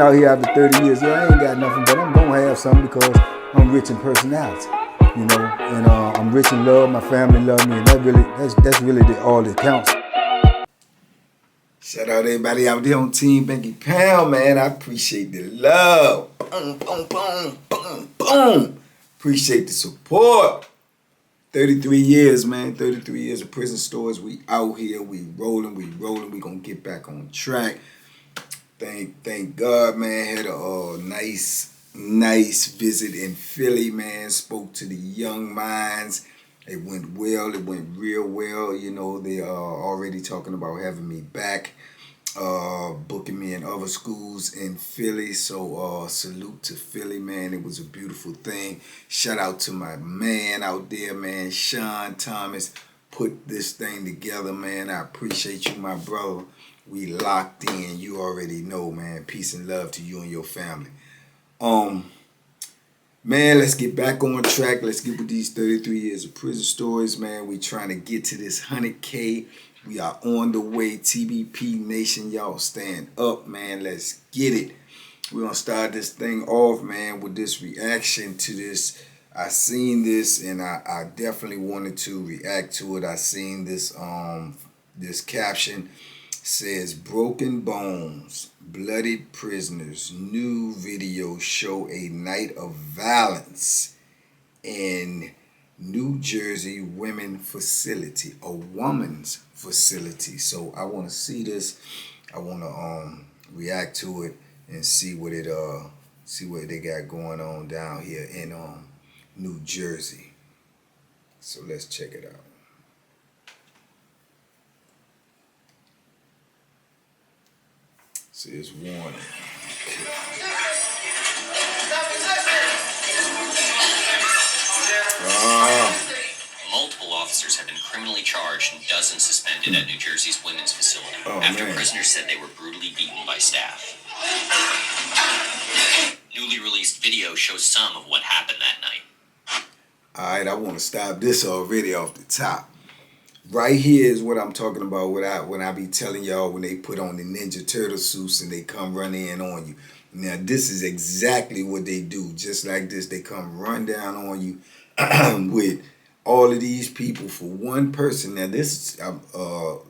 coming out here after 30 years. Yeah, I ain't got nothing, but I'm gonna have something because I'm rich in personality, you know, and I'm rich in love. My family love me, and that's really all that counts. Shout out to everybody out there on Team Banky Pound, man. I appreciate the love. Boom, boom, boom, boom, boom. Appreciate the support. 33 years, man. 33 years of prison stories. We out here. We rolling. We gonna get back on track. Thank God, man. Had a nice visit in Philly, man. Spoke to the young minds. It went well. It went real well. You know, they are already talking about having me back, booking me in other schools in Philly. So salute to Philly, man. It was a beautiful thing. Shout out to my man out there, man. Sean Thomas put this thing together, man. I appreciate you, my brother. We locked in. You already know, man. Peace and love to you and your family. Man, let's get back on track. Let's get with these 33 years of prison stories, man. We trying to get to this 100K. We are on the way. TBP Nation, y'all stand up, man. Let's get it. We're going to start this thing off, man, with this reaction to this. I seen this, and I definitely wanted to react to it. I seen this, this caption. Says, broken bones, bloodied prisoners, new video show a night of violence in New Jersey women facility, a woman's facility. So I want to see this. I want to react to it and see what they got going on down here in New Jersey. So let's check it out. Says warning. Multiple officers have been criminally charged and dozens suspended at New Jersey's women's facility after prisoners said they were brutally beaten by staff. Newly released video shows some of what happened that night. All right, I want to stop this already off the top. Right here is what I'm talking about when I be telling y'all when they put on the Ninja Turtle suits and they come run in on you. Now, this is exactly what they do. Just like this, they come run down on you with all of these people for one person. Now, this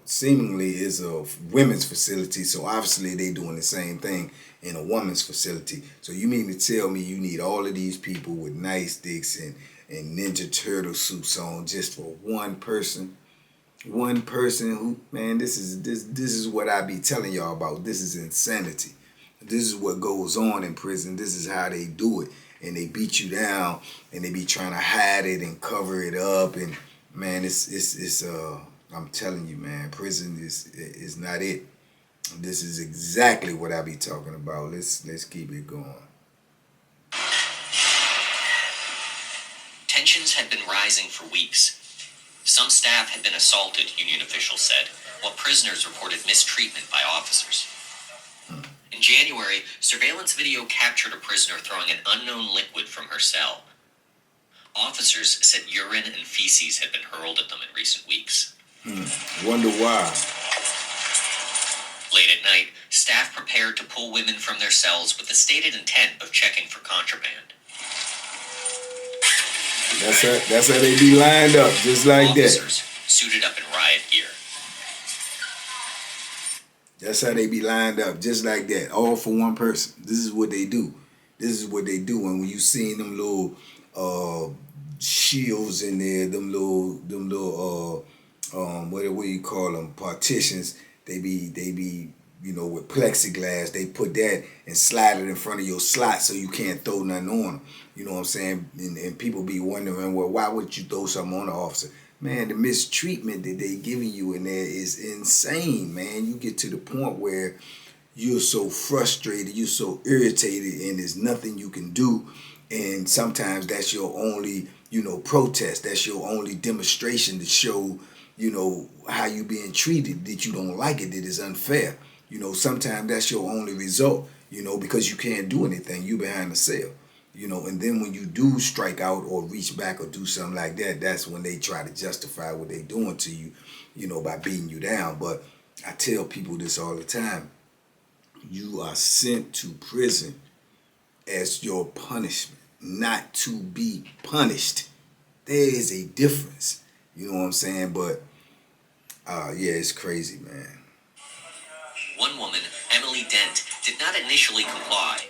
seemingly is a women's facility, so obviously they doing the same thing in a woman's facility. So you mean to tell me you need all of these people with nice sticks and Ninja Turtle suits on just for one person? One person who, man, this is what I be telling y'all about. This is insanity. This is what goes on in prison. This is how they do it. And they beat you down and they be trying to hide it and cover it up. And man, it's I'm telling you, man, prison is not it. This is exactly what I be talking about. Let's keep it going. Tensions had been rising for weeks. Some staff had been assaulted, union officials said, while prisoners reported mistreatment by officers. In January, surveillance video captured a prisoner throwing an unknown liquid from her cell. Officers said urine and feces had been hurled at them in recent weeks. Wonder why. Late at night, staff prepared to pull women from their cells with the stated intent of checking for contraband. That's how they be lined up, just like Officers that. Suited up in riot gear. That's how they be lined up, just like that, all for one person. This is what they do. This is what they do. And when you seen them little shields in there, them little what do you call them, partitions, they be you know, with plexiglass, they put that and slide it in front of your slot so you can't throw nothing on them. You know what I'm saying? And people be wondering, well, why would you throw something on the officer? Man, the mistreatment that they giving you in there is insane, man. You get to the point where you're so frustrated, you're so irritated, and there's nothing you can do. And sometimes that's your only, you know, protest. That's your only demonstration to show, you know, how you being treated, that you don't like it, that is unfair. You know, sometimes that's your only result, you know, because you can't do anything. You behind the cell, you know, and then when you do strike out or reach back or do something like that, that's when they try to justify what they doing to you, you know, by beating you down. But I tell people this all the time. You are sent to prison as your punishment, not to be punished. There is a difference. You know what I'm saying? But yeah, it's crazy, man. One woman, Emily Dent, did not initially comply.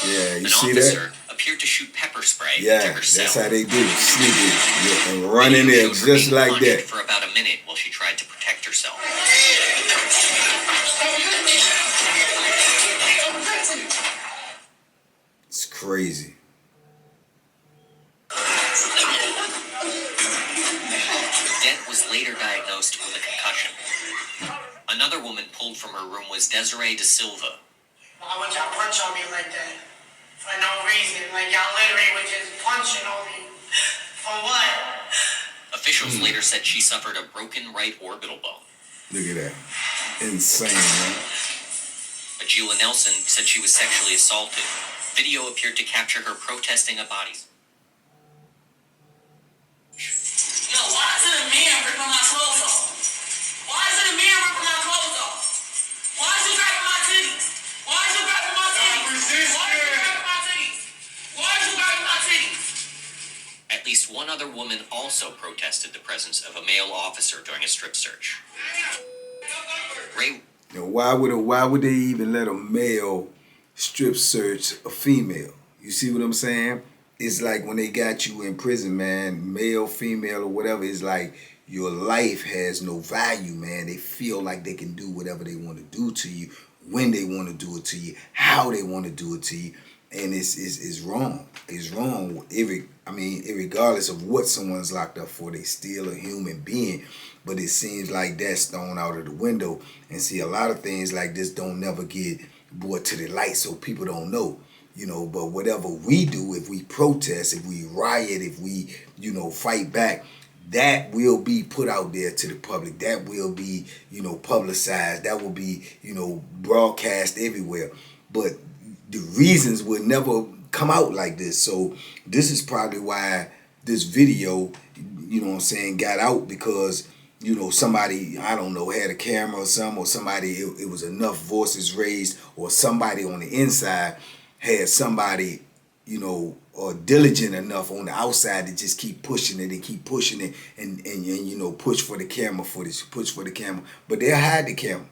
Yeah, you An see officer that? appeared to shoot pepper spray into Yeah, her cell. that's how they do. Sneaking and run in Video there showed her just being like punched that. for about a minute while she tried to protect herself. It's crazy. Dent was later diagnosed with a concussion. Another woman pulled from her room was Desiree De Silva. Why would y'all punch on me like that? For no reason. Like y'all literally were just punching on me. For what? Officials later said she suffered a broken right orbital bone. Look at that. Insane, man. Ajula Nelson said she was sexually assaulted. Video appeared to capture her protesting a body. Yo, why is it a man ripping my clothes off? Why is it a man ripping my clothes off? Why is you grabbing my titties? Why is you grabbing my titties? Why is you grabbing my titties? Why is you grabbing my titties? At least one other woman also protested the presence of a male officer during a strip search. Ray. Now, why would they even let a male strip search a female? You see what I'm saying? It's like when they got you in prison, man, male, female, or whatever, it's like your life has no value, man. They feel like they can do whatever they want to do to you, when they want to do it to you, how they want to do it to you. And it's wrong. It's wrong. Regardless of what someone's locked up for, they still a human being. But it seems like that's thrown out of the window. And see, a lot of things like this don't never get brought to the light, so people don't know. You know, but whatever we do, if we protest, if we riot, if we, fight back, that will be put out there to the public. That will be, publicized. That will be, broadcast everywhere. But the reasons will never come out like this. So this is probably why this video, got out, because, somebody, I don't know, had a camera or something, or somebody, it was enough voices raised, or somebody on the inside had somebody, or diligent enough on the outside to just keep pushing it and keep pushing it and push for the camera footage, push for the camera. But they'll hide the camera.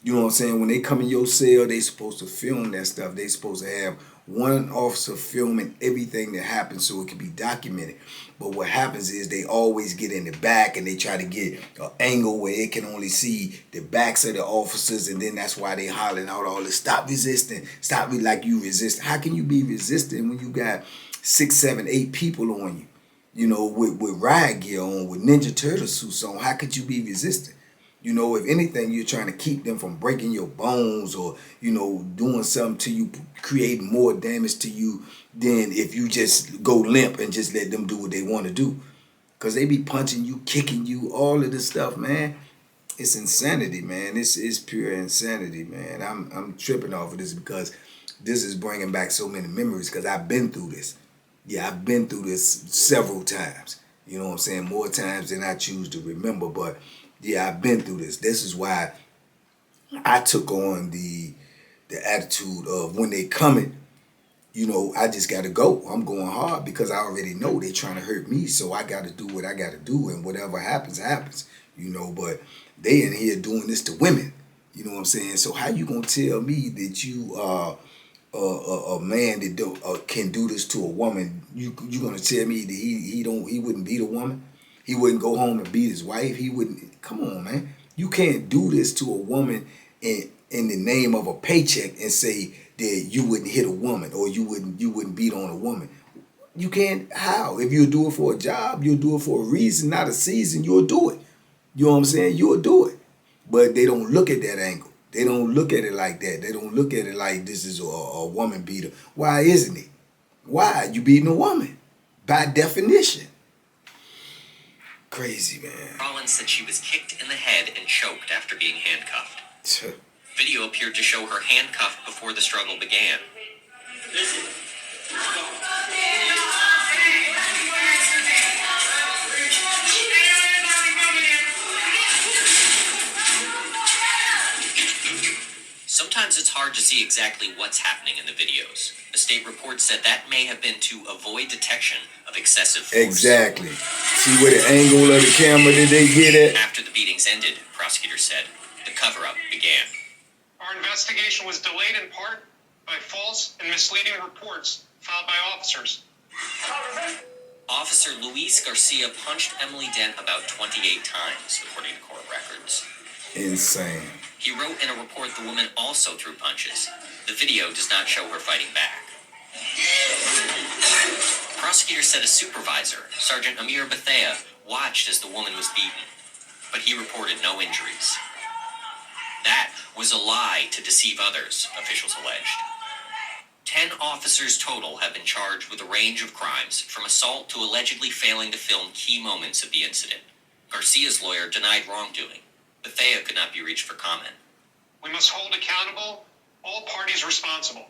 You know what I'm saying? When they come in your cell, they supposed to film that stuff. They supposed to have one officer filming everything that happens so it can be documented. But what happens is they always get in the back and they try to get an angle where it can only see the backs of the officers, and then that's why they hollering out all this, stop resisting, stop like you resist. How can you be resisting when you got 6, 7, 8 people on you, with riot gear on, with Ninja Turtle suits on? How could you be resisting? If anything, you're trying to keep them from breaking your bones or, doing something to you, creating more damage to you than if you just go limp and just let them do what they want to do. Because they be punching you, kicking you, all of this stuff, man. It's insanity, man. It's pure insanity, man. I'm tripping off of this because this is bringing back so many memories, because I've been through this. Yeah, I've been through this several times. You know what I'm saying? More times than I choose to remember, but yeah, I've been through this. This is why I took on the attitude of when they coming, I just got to go. I'm going hard because I already know they trying to hurt me, so I got to do what I got to do, and whatever happens, happens, But they in here doing this to women, you know what I'm saying? So how you gonna tell me that you are a man that can do this to a woman? You gonna tell me that he wouldn't beat a woman? He wouldn't go home and beat his wife. He wouldn't. Come on, man. You can't do this to a woman in the name of a paycheck and say that you wouldn't hit a woman or you wouldn't beat on a woman. You can't. How? If you do it for a job, you'll do it for a reason, not a season. You'll do it. You know what I'm saying? You'll do it. But they don't look at that angle. They don't look at it like that. They don't look at it like this is a woman beater. Why isn't it? Why? You beating a woman by definition. Crazy, man. Rollins said she was kicked in the head and choked after being handcuffed. Video appeared to show her handcuffed before the struggle began. Listen. hard to see exactly what's happening in the videos. A state report said that may have been to avoid detection of excessive force. Exactly. See where the angle of the camera did they get at? After the beatings ended, prosecutors said, the cover-up began. Our investigation was delayed in part by false and misleading reports filed by officers. Officer Luis Garcia punched Emily Dent about 28 times, according to court records. Insane. He wrote in a report the woman also threw punches. The video does not show her fighting back. Prosecutors said a supervisor, Sergeant Amir Bethea, watched as the woman was beaten, but he reported no injuries. That was a lie to deceive others, officials alleged. 10 officers total have been charged with a range of crimes, from assault to allegedly failing to film key moments of the incident. Garcia's lawyer denied wrongdoing. Bethea could not be reached for comment. We must hold accountable all parties responsible.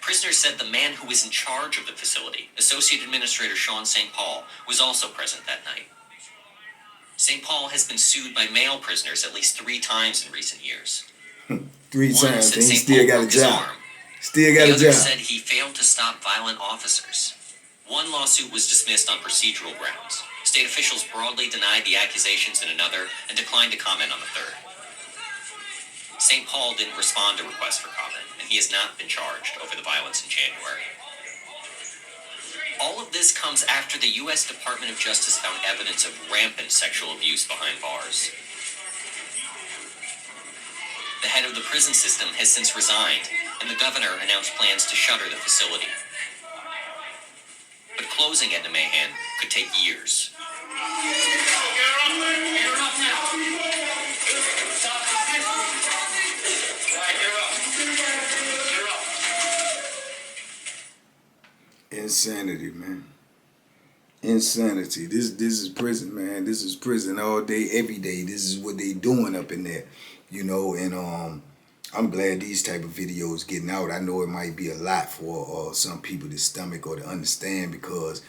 Prisoners said the man who was in charge of the facility, Associate Administrator Sean St. Paul, was also present that night. St. Paul has been sued by male prisoners at least 3 times in recent years. 3 One times, said and he St. still Paul got a broke his job. arm. Still got The a other job. said he failed to stop violent officers. One lawsuit was dismissed on procedural grounds. State officials broadly denied the accusations in another and declined to comment on the third. St. Paul didn't respond to requests for comment, and he has not been charged over the violence in January. All of this comes after the U.S. Department of Justice found evidence of rampant sexual abuse behind bars. The head of the prison system has since resigned, and the governor announced plans to shutter the facility. But closing Edna Mahan could take years. Insanity, man. Insanity. This is prison, man. This is prison all day, every day. This is what they doing up in there, you know. And I'm glad these type of videos getting out. I know it might be a lot for some people to stomach or to understand because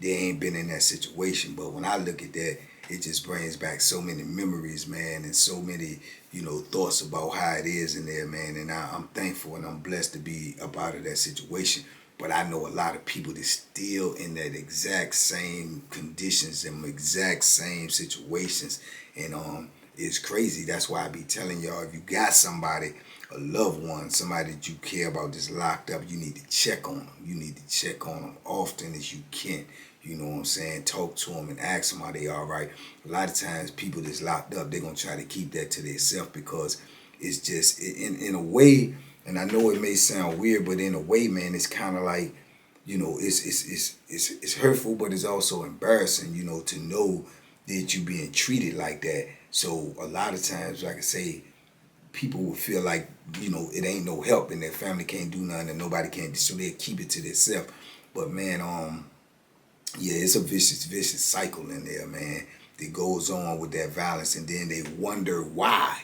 they ain't been in that situation. But when I look at that, it just brings back so many memories, man, and so many, you know, thoughts about how it is in there, man. And I'm thankful and I'm blessed to be a part of that situation. But I know a lot of people that's still in that exact same conditions and exact same situations. And it's crazy. That's why I be telling y'all, if you got somebody, a loved one, somebody that you care about that's locked up, you need to check on them. You need to check on them often as you can. You know what I'm saying? Talk to them and ask them are they all right. A lot of times people that's locked up, they're going to try to keep that to themselves because it's just, in a way, and I know it may sound weird, but in a way, man, it's kind of like, you know, it's hurtful, but it's also embarrassing, you know, to know that you're being treated like that. So a lot of times, like I say, people will feel like, you know, it ain't no help and their family can't do nothing and nobody can, so they'll keep it to themselves. But man, yeah, it's a vicious cycle in there, man, that goes on with that violence, and then they wonder why.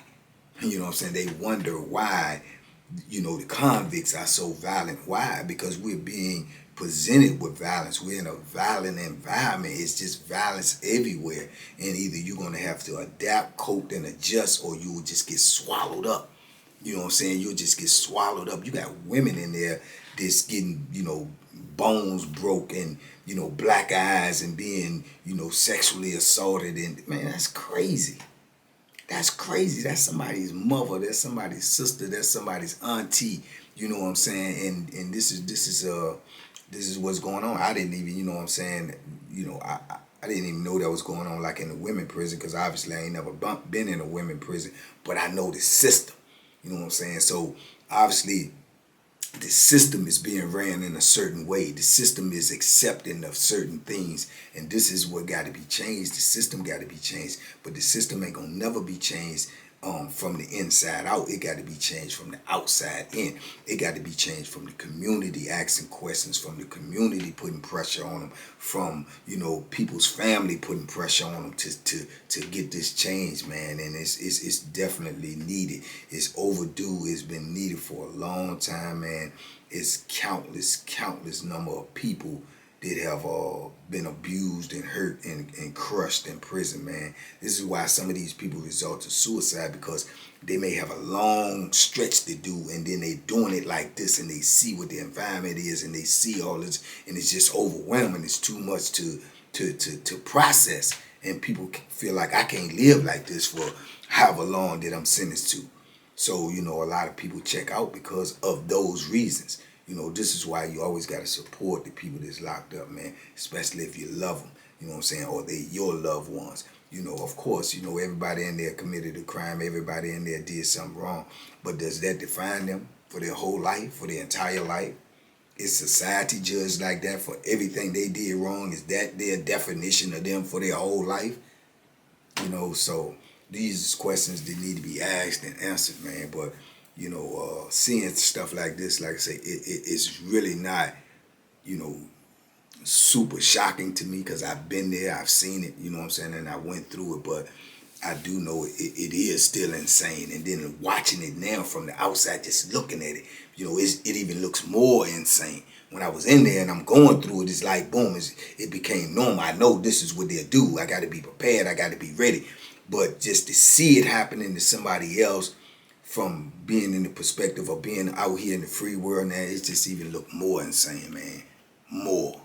You know what I'm saying? They wonder why, you know, the convicts are so violent. Why? Because we're being presented with violence. We're in a violent environment. It's just violence everywhere. And either you're going to have to adapt, cope, and adjust, or you will just get swallowed up. You know what I'm saying? You'll just get swallowed up. You got women in there that's getting, you know, bones broke and, you know, black eyes and being, you know, sexually assaulted. And, man, that's crazy. That's crazy. That's somebody's mother. That's somebody's sister. That's somebody's auntie. You know what I'm saying? And this is what's going on. I didn't even, you know what I'm saying? You know, I didn't even know that was going on like in the women prison because obviously I ain't never been in a women prison, but I know the system. You know what I'm saying? So obviously the system is being ran in a certain way. The system is accepting of certain things, and this is what got to be changed. The system got to be changed, but the system ain't gonna never be changed from the inside out. It got to be changed from the outside in. It got to be changed from the community asking questions, from the community putting pressure on them, from, you know, people's family putting pressure on them to get this change, man. And it's definitely needed. It's overdue. It's been needed for a long time, man. It's countless number of people that have been abused and hurt and crushed in prison, man. This is why some of these people resort to suicide, because they may have a long stretch to do, and then they doing it like this, and they see what the environment is, and they see all this, and it's just overwhelming. It's too much to process, and people feel like, I can't live like this for however long that I'm sentenced to. So, you know, a lot of people check out because of those reasons. You know, this is why you always got to support the people that's locked up, man, especially if you love them, you know what I'm saying, or they your loved ones. You know, of course, you know, everybody in there committed a crime, everybody in there did something wrong, but does that define them for their whole life, for their entire life? Is society judged like that for everything they did wrong? Is that their definition of them for their whole life? You know, so these questions that need to be asked and answered, man. But, you know, seeing stuff like this, like I say, it's really not, you know, super shocking to me, because I've been there, I've seen it, you know what I'm saying, and I went through it. But I do know it is still insane. And then watching it now from the outside, just looking at it, you know, it even looks more insane. When I was in there and I'm going through it, it's like, boom, it became normal. I know this is what they'll do. I got to be prepared. I got to be ready. But just to see it happening to somebody else, from being in the perspective of being out here in the free world now, it just even look more insane, man. More.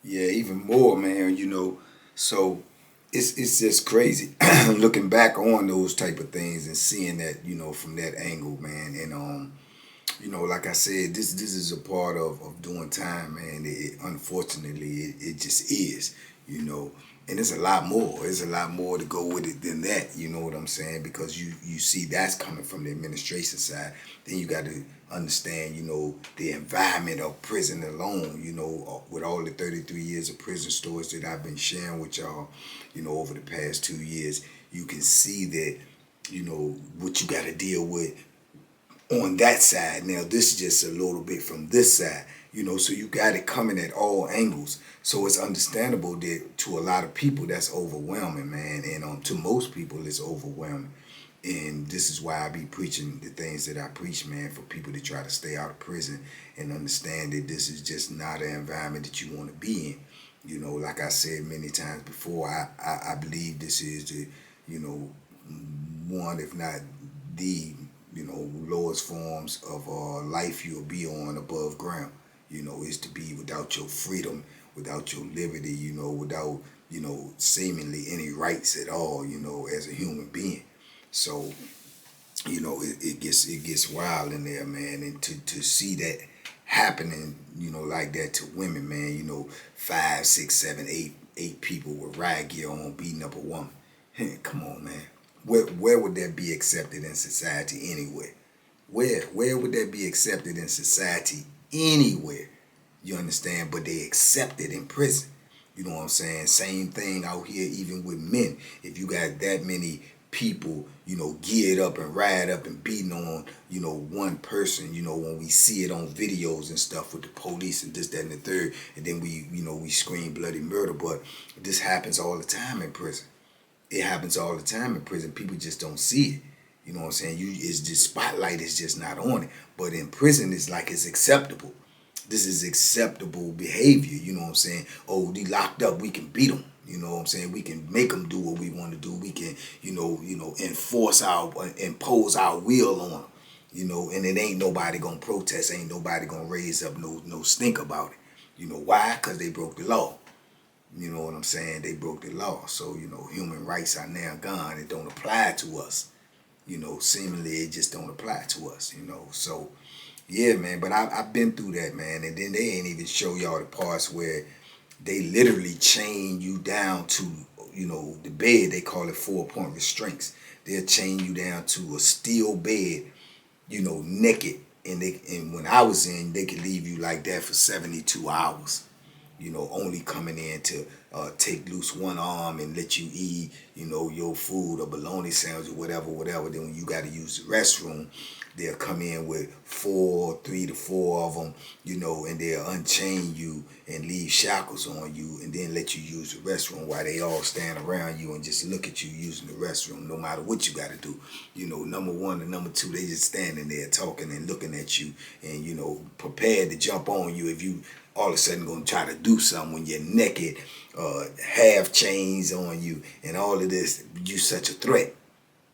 Yeah, even more, man, you know. So it's just crazy looking back on those type of things and seeing that, you know, from that angle, man. And you know, like I said, this is a part of doing time, man. Unfortunately, it just is, you know. And there's a lot more. There's a lot more to go with it than that, you know what I'm saying? Because you see that's coming from the administration side. Then you got to understand, you know, the environment of prison alone, you know, with all the 33 years of prison stories that I've been sharing with y'all, you know, over the past 2 years. You can see that, you know, what you got to deal with on that side. Now, this is just a little bit from this side, you know, so you got it coming at all angles. So it's understandable that to a lot of people that's overwhelming, man, and to most people it's overwhelming. And this is why I be preaching the things that I preach, man, for people to try to stay out of prison and understand that this is just not an environment that you want to be in. You know, like I said many times before, I believe this is the, you know, one, if not the, you know, lowest forms of life you'll be on above ground. You know, is to be without your freedom, without your liberty, you know, without, you know, seemingly any rights at all, you know, as a human being. So, you know, it gets wild in there, man. And to see that happening, you know, like that to women, man, you know, 5, 6, 7, 8 people with riot gear on beating up a woman. Come on, man. Where would that be accepted in society anywhere? Where would that be accepted in society anywhere? You understand? But they accept it in prison. You know what I'm saying? Same thing out here, even with men. If you got that many people, you know, geared up and riot up and beating on, you know, one person, you know, when we see it on videos and stuff with the police and this, that, and the third, and then we, you know, we scream bloody murder. But this happens all the time in prison. It happens all the time in prison. People just don't see it. You know what I'm saying? It's just spotlight is just not on it. But in prison, it's like it's acceptable. This is acceptable behavior. You know what I'm saying? Oh, they locked up. We can beat them. You know what I'm saying? We can make them do what we want to do. We can, you know, impose our will on them. You know, and it ain't nobody gonna protest. Ain't nobody gonna raise up no stink about it. You know why? Because they broke the law. You know what I'm saying? They broke the law. So, you know, human rights are now gone. It don't apply to us. You know, seemingly it just don't apply to us, you know. So, yeah, man. But I've been through that, man. And then they ain't even show y'all the parts where they literally chain you down to, you know, the bed. They call it 4-point restraints. They'll chain you down to a steel bed, you know, naked. And when I was in, they could leave you like that for 72 hours. You know, only coming in to take loose one arm and let you eat, you know, your food or bologna sandwich or whatever. Then when you got to use the restroom, they'll come in with 3 to 4 of them, you know, and they'll unchain you and leave shackles on you and then let you use the restroom while they all stand around you and just look at you using the restroom no matter what you got to do. You know, number one and number two, they just standing there talking and looking at you and, you know, prepared to jump on you if you all of a sudden going to try to do something when you're naked, have chains on you and all of this. You such a threat.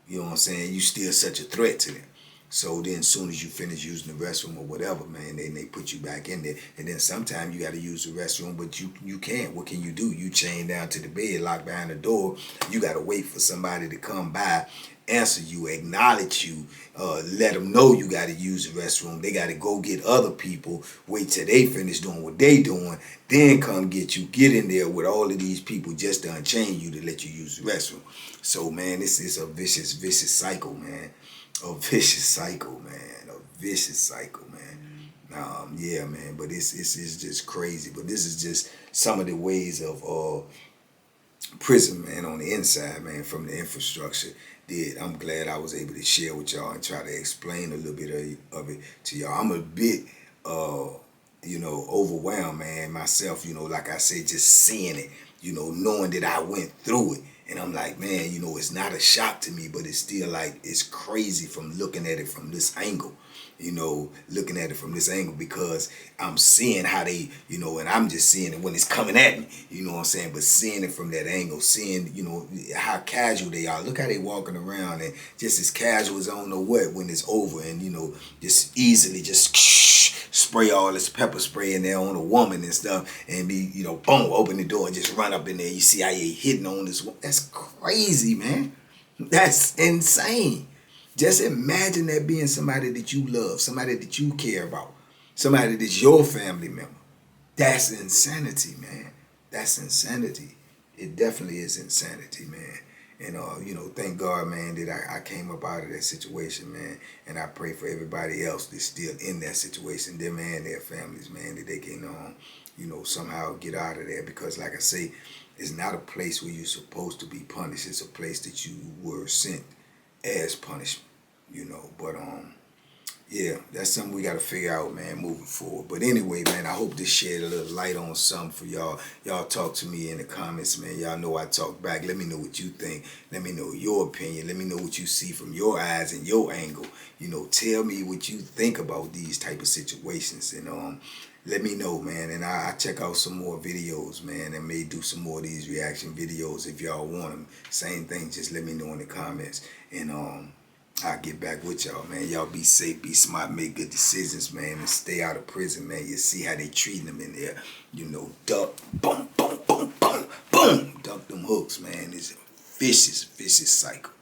You know what I'm saying? You still such a threat to them. So then as soon as you finish using the restroom or whatever, man, then they put you back in there. And then sometimes you got to use the restroom, but you can't. What can you do? You chained down to the bed, locked behind the door. You got to wait for somebody to come by, answer you, acknowledge you, let them know you got to use the restroom. They got to go get other people, wait till they finish doing what they doing, then come get you, get in there with all of these people just to unchain you to let you use the restroom. So, man, this is a vicious cycle, man. A vicious cycle, man. A vicious cycle, man. Yeah, man, but it's just crazy. But this is just some of the ways of prison, man, on the inside, man, from the infrastructure. I'm glad I was able to share with y'all and try to explain a little bit of it to y'all. I'm a bit, you know, overwhelmed, man, myself, you know, like I said, just seeing it, you know, knowing that I went through it. And I'm like, man, you know, it's not a shock to me, but it's still like, it's crazy from looking at it from this angle. You know, looking at it from this angle because I'm seeing how they, you know, and I'm just seeing it when it's coming at me, you know what I'm saying? But seeing it from that angle, seeing, you know, how casual they are. Look how they walking around and just as casual as I don't know what when it's over and, you know, just easily just spray all this pepper spray in there on a woman and stuff and be, you know, boom, open the door and just run up in there. You see how they hitting on this woman. That's crazy, man. That's insane. Just imagine that being somebody that you love, somebody that you care about, somebody that's your family member. That's insanity, man. That's insanity. It definitely is insanity, man. And, you know, thank God, man, that I came up out of that situation, man. And I pray for everybody else that's still in that situation, them and their families, man, that they can, you know, somehow get out of there. Because, like I say, it's not a place where you're supposed to be punished. It's a place that you were sent as punishment, you know. But yeah, that's something we got to figure out, man, moving forward. But anyway, man, I hope this shed a little light on something for y'all. Y'all talk to me in the comments, man. Y'all know I talk back. Let me know what you think. Let me know your opinion. Let me know what you see from your eyes and your angle. You know, tell me what you think about these type of situations. And let me know, man. And I check out some more videos, man. And may do some more of these reaction videos if y'all want them. Same thing, just let me know in the comments. And I'll get back with y'all, man. Y'all be safe, be smart, make good decisions, man, and stay out of prison, man. You see how they treating them in there. You know, duck, boom, boom, boom, boom, boom. Duck them hooks, man. It's a vicious cycle.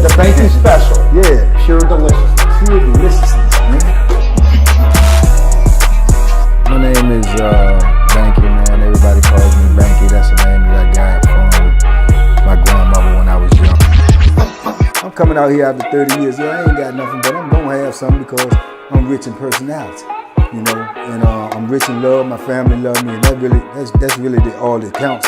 The banking special. Yeah. Pure deliciousness. Pure deliciousness, man. My name is Banky, man. Everybody calls me Banky. That's the name that I got from my grandmother when I was young. I'm coming out here after 30 years. Yeah, I ain't got nothing, but I'm gonna have something because I'm rich in personality, you know, and I'm rich in love. My family love me, and that's really all that counts.